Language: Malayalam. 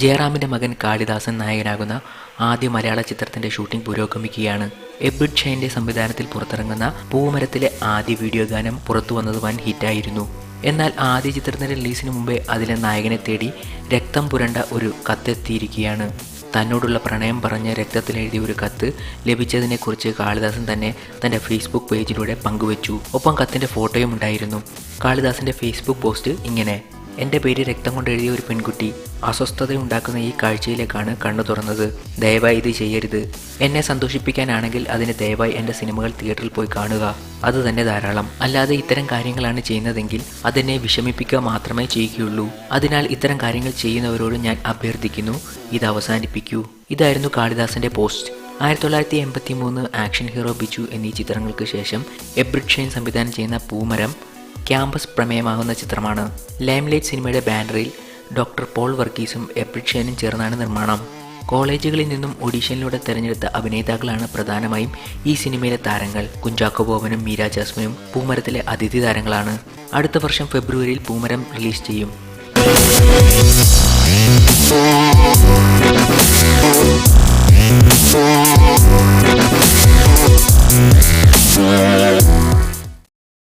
ജയറാമിൻ്റെ മകൻ കാളിദാസൻ നായകനാകുന്ന ആദ്യ മലയാള ചിത്രത്തിൻ്റെ ഷൂട്ടിംഗ് പുരോഗമിക്കുകയാണ്. എബ്രിഡ് ഷൈൻ്റെ സംവിധാനത്തിൽ പുറത്തിറങ്ങുന്ന പൂമരത്തിലെ ആദ്യ വീഡിയോ ഗാനം പുറത്തു വന്നത് വൻ ഹിറ്റായിരുന്നു. എന്നാൽ ആദ്യ ചിത്രത്തിൻ്റെ റിലീസിന് മുമ്പേ അതിലെ നായകനെ തേടി രക്തം പുരണ്ട ഒരു കത്തെത്തിയിരിക്കുകയാണ്. തന്നോടുള്ള പ്രണയം പറഞ്ഞ് രക്തത്തിലെഴുതിയ ഒരു കത്ത് ലഭിച്ചതിനെക്കുറിച്ച് കാളിദാസൻ തന്നെ തൻ്റെ ഫേസ്ബുക്ക് പേജിലൂടെ പങ്കുവച്ചു. ഒപ്പം കത്തിൻ്റെ ഫോട്ടോയും ഉണ്ടായിരുന്നു. കാളിദാസൻ്റെ ഫേസ്ബുക്ക് പോസ്റ്റ് ഇങ്ങനെ: എൻ്റെ പേര് രക്തം കൊണ്ട് എഴുതിയ ഒരു പെൺകുട്ടി അസ്വസ്ഥതയുണ്ടാക്കുന്ന ഈ കാഴ്ചയിലേക്കാണ് കണ്ണു തുറന്നത്. ദയവായി ഇത് ചെയ്യരുത്. എന്നെ സന്തോഷിപ്പിക്കാനാണെങ്കിൽ അതിന് ദയവായി എൻ്റെ സിനിമകൾ തിയേറ്ററിൽ പോയി കാണുക. അത് തന്നെ ധാരാളം. അല്ലാതെ ഇത്തരം കാര്യങ്ങളാണ് ചെയ്യുന്നതെങ്കിൽ അതെന്നെ വിഷമിപ്പിക്കുക മാത്രമേ ചെയ്യുകയുള്ളൂ. അതിനാൽ ഇത്തരം കാര്യങ്ങൾ ചെയ്യുന്നവരോട് ഞാൻ അഭ്യർത്ഥിക്കുന്നു, ഇത് അവസാനിപ്പിക്കൂ. ഇതായിരുന്നു കാളിദാസൻ്റെ പോസ്റ്റ്. 1983 ആക്ഷൻ ഹീറോ ബിജു എന്നീ ചിത്രങ്ങൾക്ക് ശേഷം എബ്രിഡ് ഷൈൻ സംവിധാനം ചെയ്യുന്ന പൂമരം ക്യാമ്പസ് പ്രമേയമാകുന്ന ചിത്രമാണ്. ലൈംലൈറ്റ് സിനിമയുടെ ബാനറിൽ ഡോക്ടർ പോൾ വർഗീസും എബ്രിഡ് ഷൈനും ചേർന്നാണ് നിർമ്മാണം. കോളേജുകളിൽ നിന്നും ഓഡീഷനിലൂടെ തിരഞ്ഞെടുത്ത അഭിനേതാക്കളാണ് പ്രധാനമായും ഈ സിനിമയിലെ താരങ്ങൾ. കുഞ്ചാക്കോ ബോബനും മീര ജാസ്മിനും പൂമരത്തിലെ അതിഥി താരങ്ങളാണ്. അടുത്ത വർഷം ഫെബ്രുവരിയിൽ പൂമരം റിലീസ് ചെയ്യും.